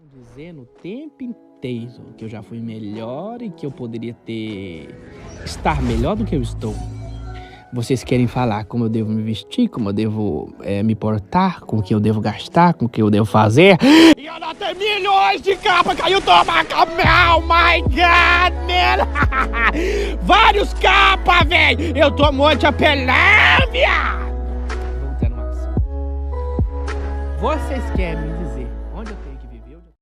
Dizendo o tempo inteiro que eu já fui melhor e que eu poderia estar melhor do que eu estou. Vocês querem falar como eu devo me vestir, como eu devo me portar, com o que eu devo gastar, com o que eu devo fazer. E eu não tenho milhões de capas, caiu toma capa, oh my god, man. Vários capas, velho. Eu tô muito apelão, viado. Voltando ao assunto. Vocês querem me dizer